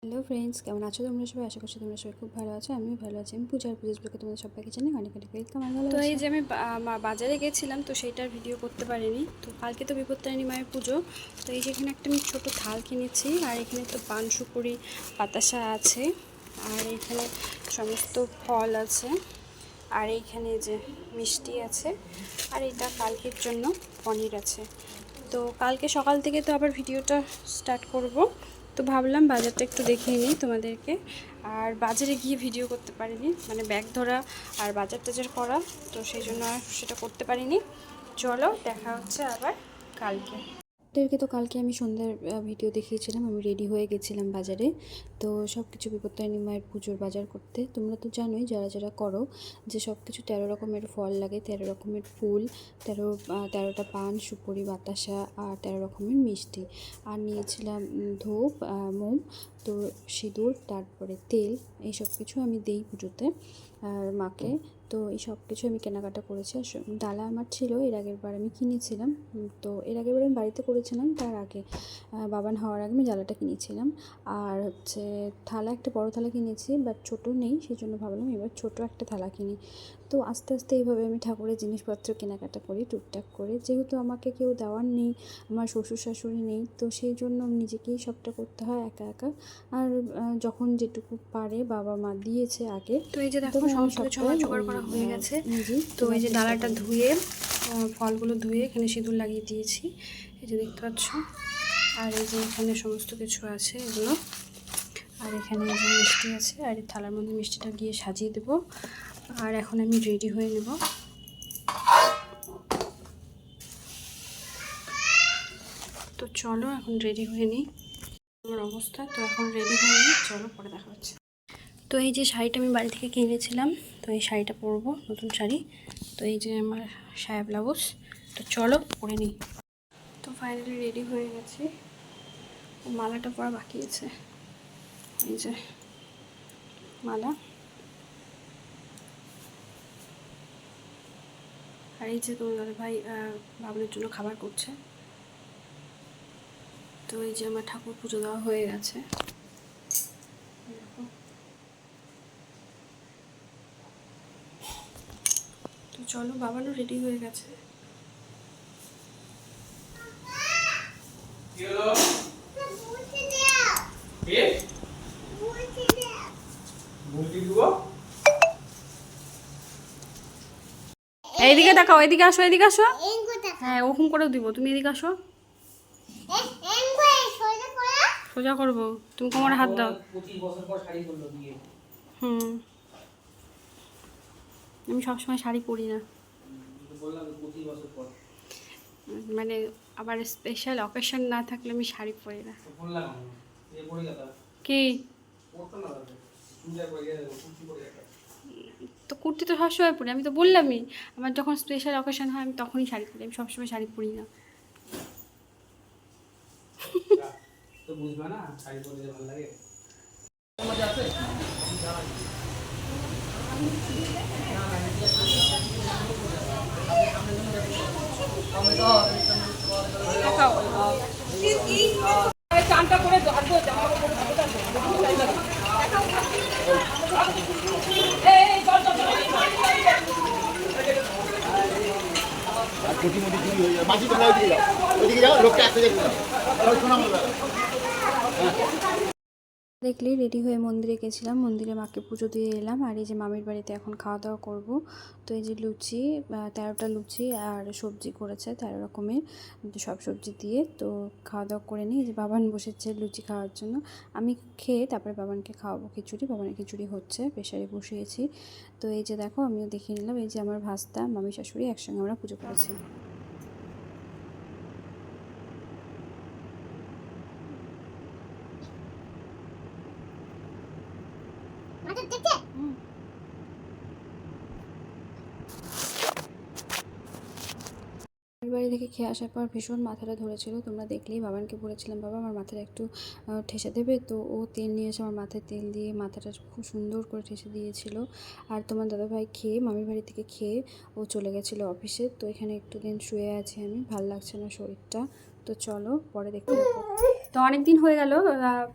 Hello friends, কেমন আছো তোমরা সবাই? আশা করছি তোমরা সবাই খুব ভালো আছো। আমিও ভালো আছি। আমি পূজার ব্লগে তোমাদের সবাইকে জানাই অনেক অনেক ওয়েলকাম আর তো এই ভালোবাসা। যে আমি বাজারে গেছিলাম, তো সেইটার ভিডিও করতে পারিনি। তো কালকে তো বিপত্তারিণী মায়ের পুজো। তো এই যে এখানে একটা আমি ছোটো থাল কিনেছি, আর এখানে তো পান সুপুরি বাতাসা আছে, আর এখানে সমস্ত ফল আছে, আর এইখানে যে মিষ্টি আছে, আর এটা কালকের জন্য পনির আছে। তো কালকে সকাল থেকে তো আবার ভিডিওটা স্টার্ট করব। তো ভাবলাম বাজারটা একটু দেখিয়ে নিই তোমাদেরকে। আর বাজারে গিয়ে ভিডিও করতে পারিনি, মানে ব্যাগ ধরা আর বাজার টাজার করা, তো সেই জন্য আর সেটা করতে পারিনি। চলো দেখা হচ্ছে আবার কালকে। ওদেরকে তো কালকে আমি সন্ধ্যার ভিডিও দেখিয়েছিলাম। আমি রেডি হয়ে গেছিলাম বাজারে, তো সব কিছু বিপত্তারিণী মায়ের পুজোর বাজার করতে। তোমরা তো জানোই যারা যারা করো যে সব কিছু 13 রকমের ফল লাগে, 13 রকমের ফুল, 13টা পান সুপুরি বাতাসা, আর 13 রকমের মিষ্টি। আর নিয়েছিলাম ধূপ, মোম, তো সিঁদুর, তারপরে তেল। এই সব কিছু আমি দিই পুজোতে আর মাকে। তো এই সব কিছু আমি কেনাকাটা করেছি। আর ডালা আমার ছিল, এর আগের বার আমি কিনেছিলাম। তো এর আগের বার আমি বাড়িতে করেছিলাম, তার আগে বাবান হওয়ার আগে আমি ডালাটা কিনেছিলাম। আর হচ্ছে থালা, একটা বড় থালা কিনেছি, বাট ছোটো নেই, সেই জন্য ভাবলাম এবার ছোটো একটা থালা কিনি। তো আস্তে আস্তে এইভাবে আমি ঠাকুরের জিনিসপত্র কেনাকাটা করি টুকটাক করে। যেহেতু আমাকে কেউ দেওয়ার নেই, আমার শ্বশুর শাশুড়ি নেই, তো সেই জন্য নিজেকেই সবটা করতে হয় একা একা। আর যখন যেটুকু পারে বাবা মা দিয়েছে আগে, তো এই যে দেখো তবে আমি সমস্ত কিছু সবটা আমার ওই জোগাড় করা হয়ে গেছে। নিজেই তো এই কেনার যে চেষ্টা ডালাটা করি। ধুয়ে, ফলগুলো ধুয়ে এখানে সিঁদুর লাগিয়ে দিয়েছি, এই যে দেখতে পাচ্ছ। আর এই যে এখানে সমস্ত কিছু আছে এগুলো, আর এখানে যে মিষ্টি আছে, আর এই থালার মধ্যে মিষ্টিটা গিয়ে সাজিয়ে দেব। আর এখন আমি রেডি হয়ে নেব। তো চলো এখন রেডি হয়ে নিই। আমার অবস্থা তো এখন রেডি হয়ে নিই, চলো পরে দেখা হচ্ছে। তো এই যে শাড়িটা আমি বাড়ি থেকে কিনেছিলাম, তো এই শাড়িটা পরবো, নতুন শাড়ি। তো এই যে আমার সায়া ব্লাউজ, তো চলো পরে নিই। তো ফাইনালি রেডি হয়ে গেছি। মালাটা পরা বাকি আছে, এই যে মালা। আর এই যে তোমার দাদা ভাই বাবুর জন্য খাবার করছে। তো এই যে আমার ঠাকুর পুজো দেওয়া হয়ে গেছে, তো চলো বাবারও রেডি হয়ে গেছে। এইদিকে তাকাও, এদিকে আসো, এদিকে আসো। হ্যাঁ ওরকম করেও দিব, তুমি এদিকে আসো। সোজা করবো, তুমি কোমরে হাত দাও। হুম, আমি সবসময় শাড়ি পরি না, মানে আবার স্পেশাল অকেশন না থাকলে আমি শাড়ি পরি না। কি? তো কুর্তি তো সবসময় পরি, আমি তো বললামই। আমার যখন স্পেশাল অকেশন হয় আমি তখনই শাড়ি পরি, আমি সবসময় শাড়ি পরি না। তো বুঝবা না শাড়ি পরলে ভালো লাগে। চানটা করে ধরবো, জামা কাপড় আর কোটি মোটি চুরি হয়ে যায়। মাঝি তোমরা ওইদিকে যাও, ওইদিকে যাও, লোকটা আসতে দেখবে না। শোনা বলবে। দেখলি রেডি হয়ে মন্দিরে গেছিলাম, মন্দিরে মাকে পুজো দিয়ে এলাম। আর এই যে মামির বাড়িতে এখন খাওয়া দাওয়া করব। তো এই যে লুচি, 13টা লুচি আর সবজি করেছে 13 রকমের, সব সবজি দিয়ে। তো খাওয়া দাওয়া করে নিই। এই যে বাবান বসেছে লুচি খাওয়ার জন্য। আমি খেয়ে তারপরে বাবানকে খাওয়াবো খিচুড়ি। বাবানের খিচুড়ি হচ্ছে, প্রেশারে বসিয়েছি। তো এই যে দেখো আমিও দেখিয়ে নিলাম, এই যে আমার ভাস্তা, মামি শাশুড়ি একসঙ্গে আমরা পুজো করেছি। বাড়ি থেকে খেয়ে আসার পর ভীষণ মাথাটা ধরেছিল, তোমরা দেখলেই। বাবানকে বলেছিলাম বাবা আমার মাথাটা একটু ঠেসে দেবে, তো ও তেল নিয়ে এসে আমার মাথায় তেল দিয়ে মাথাটা খুব সুন্দর করে ঠেসে দিয়েছিল। আর তোমার দাদাভাই খেয়ে, মামির বাড়ি থেকে খেয়ে ও চলে গেছিলো অফিসে। তো এখানে একটু দিন শুয়ে আছি আমি, ভাল লাগছে না শরীরটা, তো চলো পরে দেখতে দেখো। তো অনেক দিন হয়ে গেল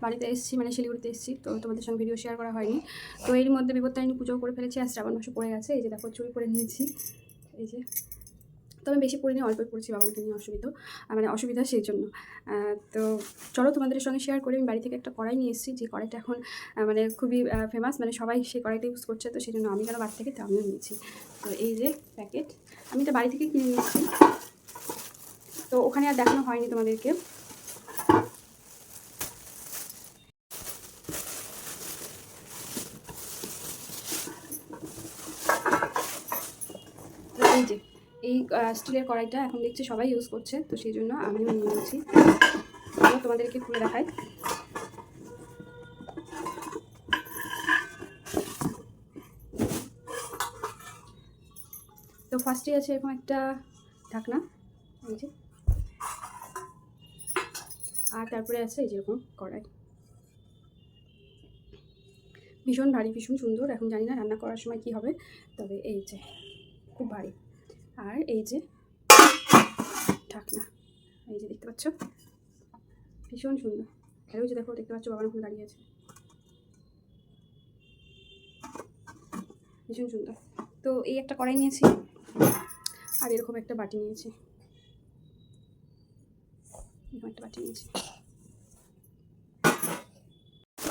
বাড়িতে এসেছি, মানে শিলিগুড়িতে এসেছি, তো তোমাদের সঙ্গে ভিডিও শেয়ার করা হয়নি। তো এর মধ্যে বিপত্তারিণী পুজো করে ফেলেছি, আর শ্রাবণ মাসে পড়ে গেছে। এই যে দেখো চুরি করে নিয়েছি, এই যে। তো আমি বেশি পড়িনি, অল্প পড়ছি, বাবাকে নিয়ে অসুবিধা সেই জন্য। তো চলো তোমাদের সঙ্গে শেয়ার করি। আমি বাড়ি থেকে একটা কড়াই নিয়ে এসেছি, যে কড়াইটা এখন মানে খুবই ফেমাস, মানে সবাই সেই কড়াইটা ইউজ করছে। তো সেই জন্য আমি কেন বাড়ি থেকে, তো আমিও নিয়েছি। তো এই যে প্যাকেট, আমি এটা বাড়ি থেকে কিনে নিয়েছি, তো ওখানে আর দেখানো হয়নি তোমাদেরকে। এই যে এই স্টিলের কড়াইটা এখন দেখছি সবাই ইউজ করছে, তো সেই জন্য আমিও নিয়ে নিয়েছি। তোমাদেরকে খুলে দেখাই। তো ফার্স্টে আছে এরকম একটা ঢাকনা, এই যে, আর তারপরে আছে এই যেরকম কড়াই, ভীষণ ভারী, ভীষণ সুন্দর। এখন জানি না রান্না করার সময় কি হবে, তবে এই যে খুব ভারী। আর এই যে ঢাকনা, এই যে দেখতে পাচ্ছ, ভীষণ সুন্দর। আর ওই যে দেখো, দেখতে পাচ্ছ বাবার ওখানে দাঁড়িয়ে আছে, ভীষণ সুন্দর। তো এই একটা কড়াই নিয়েছি, আর এরকম একটা বাটি নিয়েছি,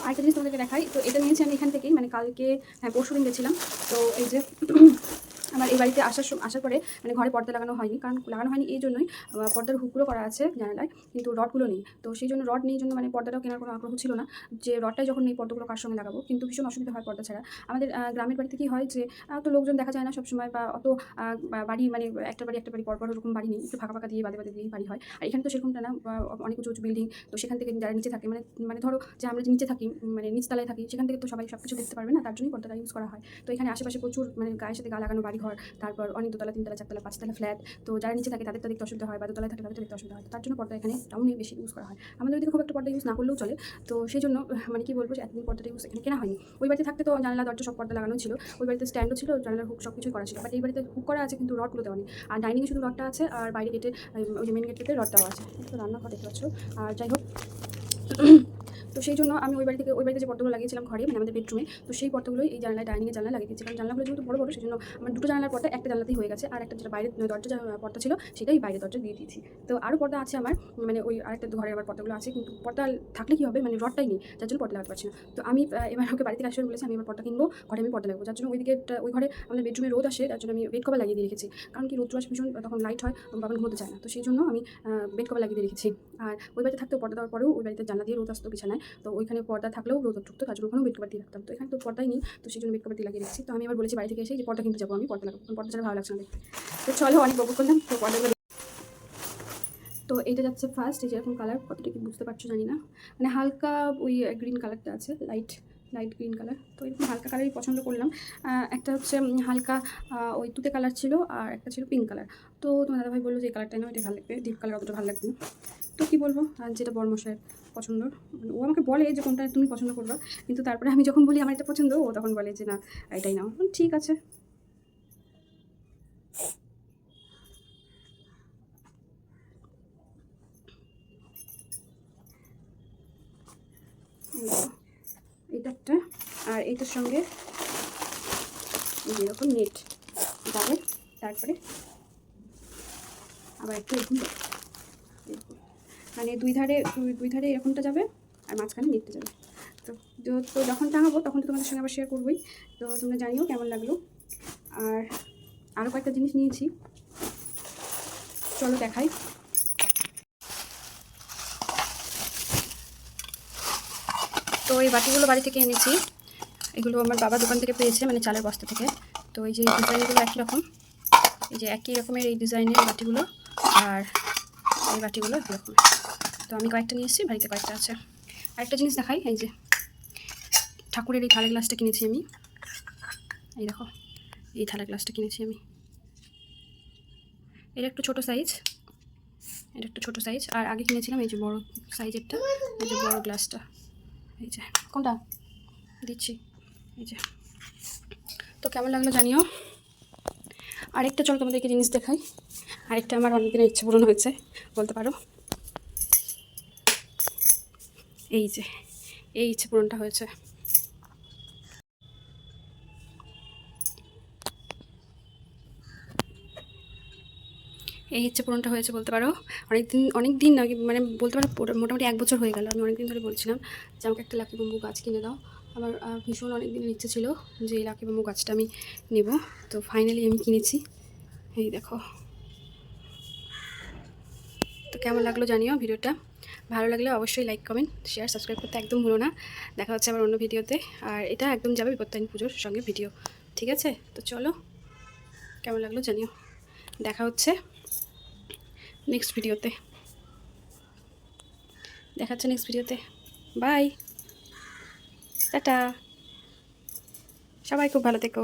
আরেকটা জিনিস তোমাদেরকে দেখাই। তো এটা নিয়েছি আমি এখান থেকেই, মানে কালকে, হ্যাঁ পরশুদিন গেছিলাম। তো এই যে আমার এই বাড়িতে আসার পরে মানে ঘরে পর্দা লাগানো হয়নি, কারণ লাগানো হয়নি এই জন্যই, পর্দার হুকগুলো করা আছে জানালায়, কিন্তু রডগুলো নেই। তো সেই জন্য রড নেই জন্য মানে পর্দাটাও কেনার কোনো আগ্রহ ছিল না, যে রডটাই যখন নেই পর্দাগুলো কার সঙ্গে লাগাবো। কিন্তু ভীষণ অসুবিধা হয় পর্দা ছাড়া। আমাদের গ্রামের বাড়িতে কী হয় যে অত লোকজন দেখা যায় না সবসময়, বা অত বাড়ি মানে একটা বাড়ি পরপর ওরকম বাড়ি নেই, একটু ফাঁকা দিয়ে বাদে দিয়েই বাড়ি হয়। আর এখানে তো সেরকমটা না, অনেক উঁচু বিল্ডিং। তো সেখান থেকে যারা নিচে থাকে, মানে ধরো যে আমরা যে নিচে থাকি, মানে নিচতলায় থাকি, সেখান থেকে তো সবাই সব কিছু দেখতে পারবে না, তার জন্যই পর্দাটা ইউজ করা হয়। তো এখানে আশেপাশে প্রচুর মানে গায়ের সাথে গা লাগানো বাড়িঘর, তারপর অনেক দোতলা, 3তলা, 4তলা, 5তলা ফ্ল্যাট। তো যারা নিচে থাকে তাদের তো দেখতে অসুবিধা হয়, বা দোতলায় থাকে তাদের তো দেখতে অসুবিধা হয়। তার জন্য পর্দা এখানে টাউনে বেশি ইউজ করা হয়। আমাদের ওইদিকে খুব একটা পর্দা ইউজ না করলেও চলে। তো সেই জন্য মানে কি বলবো, যে এতদিন পর্দাটা ইউজ এখানে কেনা হয়নি। ওই বাড়িতে থাকতে তো জানালা দরজা সব পর্দা লাগানো ছিল, ওই বাড়িতে স্ট্যান্ডও ছিল, জানালার হুক সব কিছুই করা ছিল। বাট এই বাড়িতে হুক করা আছে কিন্তু রডগুলো দেওয়া নেই। আর ডাইনিংয়ে শুধু রডটা আছে, আর বাইরে গেটে ওই যে মেন গেটটাতে রডটাও আছে। তো রান্নাঘর দেখতে পাচ্ছ। আর যাই হোক, তো সেই জন্য আমি ওই বাড়িতে যে পর্দাগুলো লাগিয়েছিলাম ঘরে, মানে আমাদের বেডরুমে, তো সেই পর্দাগুলোই এই জানলায়, ডাইনিংয়ে জানলা লাগিয়ে দিয়েছি। কারণ জানলাগুলো যেহেতু বড় বড়, সেই জন্য আমার দুটো জানলার পর্দা একটা জানলাতেই হয়ে গেছে, আর একটা যেটা বাইরের দরজা পর্দা ছিল সেটাই বাইরের দরজা দিয়ে দিয়েছি। তো আরও পর্দা আছে আমার, মানে ওই আরেকটা ঘরে আবার পর্দাগুলো আছে, কিন্তু পর্দা থাকলে কী হবে, মানে রডটাই নেই, যার জন্য পর্দা লাগাতে পারছি না। তো আমি এবার ওকে বাড়িতে আসবে বলেছি, আমি এবার পর্দা কিনবো, ঘরে আমি পর্দা লাগাবো। যার জন্য ওই ঘরে আমাদের বেডরুমে রোদ আসে, তার জন্য আমি বেড কভার লাগিয়ে দিয়ে রেখেছি। কারণ কি রোদ আসে ভীষণ, তখন লাইট হয়, বাবা ঘুমোতে চায় না, তো সেই জন্য আমি বেড কভার লাগিয়ে দিয়ে রেখেছি। আর ওই বাড়িতে থাকতেও পর্দা দেওয়ার পরেও ওই বাড়িতে জানলা দিয়ে রোদ আসতো বিছানায়, তো ওইখানে পর্দা থাকলেও রোদ ঢুকতো, তার জন্য ওখানেও বেড কভার দিয়ে রাখতাম। তো এখানে তো পর্দাই নেই, তো সেই জন্য বেড কভার দিয়ে লাগিয়ে রেখেছি। তো আমি এবার বলেছি বাড়ি থেকে এসে যে পর্দা কিনতে যাবো, আমি পর্দা লাগাবো, পর্দা ছাড়া ভালো লাগছে না দেখতে। তো চলো, অনেক বকবক করলাম, তো পর্দাগুলো। তো এইটা যাচ্ছে ফার্স্ট, এই যেরকম কালার, কতটা কি বুঝতে পারছো জানি না, মানে হালকা ওই গ্রিন কালারটা আছে, লাইট গ্রিন কালার। তো এরকম হালকা কালারই পছন্দ করলাম। একটা হচ্ছে হালকা ওই তুতে কালার ছিল, আর একটা ছিল পিঙ্ক কালার। তো তোমার দাদাভাই বললো যে এই কালারটা না, এটা ভালো লাগবে, ডিপ কালার অতটা ভালো লাগবে না। তো কী বলবো, আর যেটা বড়মশাইয়ের পছন্দ, মানে ও আমাকে বলে যে কোনটা তুমি পছন্দ করবা, কিন্তু তারপরে আমি যখন বলি আমার এটা পছন্দ, ও তখন বলে যে না এটাই নাও। ঠিক আছে। এটা একটা, আর এইটার সঙ্গে এরকম নেট যাবে, তারপরে আবার একটু এরকম মানে দুই ধারে এরকমটা যাবে, আর মাঝখানে নেটটা যাবে। তো যখন টাঙাবো তখন তো তোমাদের সঙ্গে আবার শেয়ার করবোই। তো তোমরা জানিও কেমন লাগলো। আর আরও কয়েকটা জিনিস নিয়েছি, চলো দেখাই। তো এই বাটিগুলো বাড়ি থেকে এনেছি, এগুলো আমার বাবা দোকান থেকে পেয়েছে, মানে চালের বস্তা থেকে। তো এই যে ডিজাইনগুলো একই রকম, এই যে একই রকমের এই ডিজাইনের বাটিগুলো, আর এই বাটিগুলো একই রকম। তো আমি কয়েকটা নিয়ে এসেছি, বাড়িতে কয়েকটা আছে। আরেকটা জিনিস দেখাই, এই যে ঠাকুরের এই থালা গ্লাসটা কিনেছি আমি, এই দেখো এই থালা গ্লাসটা কিনেছি আমি। এটা একটু ছোটো সাইজ, আর আগে কিনেছিলাম এই যে বড় সাইজেরটা, এই যে বড় গ্লাসটা, এই যে কোনটা দিচ্ছি, এই যে। তো কেমন লাগলো জানিও। আরেকটা চলো তোমাদেরকে জিনিস দেখাই, আরেকটা আমার অনেকদিনের ইচ্ছা পূরণ হয়েছে বলতে পারো। এই ইচ্ছে পূরণটা হয়েছে। এই ইচ্ছে পূরণটা হয়েছে বলতে পারো। অনেক দিন না, মানে বলতে পারো মোটামুটি 1 বছর হয়ে গেল। আমি অনেক দিন ধরে বলছিলাম যে আমাকে একটা লাকি বাম্বু গাছ কিনে দাও। আমার ভীষণ অনেক দিনের ইচ্ছে ছিল যে এই লাকি বাম্বু গাছটা আমি নেব। তো ফাইনালি আমি কিনেছি। এই দেখো। তো কেমন লাগলো জানিও ভিডিওটা। ভালো লাগলে অবশ্যই লাইক, কমেন্ট, শেয়ার, সাবস্ক্রাইব করতে একদম ভুলো না। দেখা হচ্ছে আবার অন্য ভিডিওতে। আর এটা একদম যাবে বিপত্তারিণী পুজোর সঙ্গে ভিডিও, ঠিক আছে? তো চলো, কেমন লাগলো জানিও। দেখা হচ্ছে নেক্সট ভিডিওতে। নেক্সট ভিডিওতে। Bye, tata. সবাই খুব ভালো থেকো।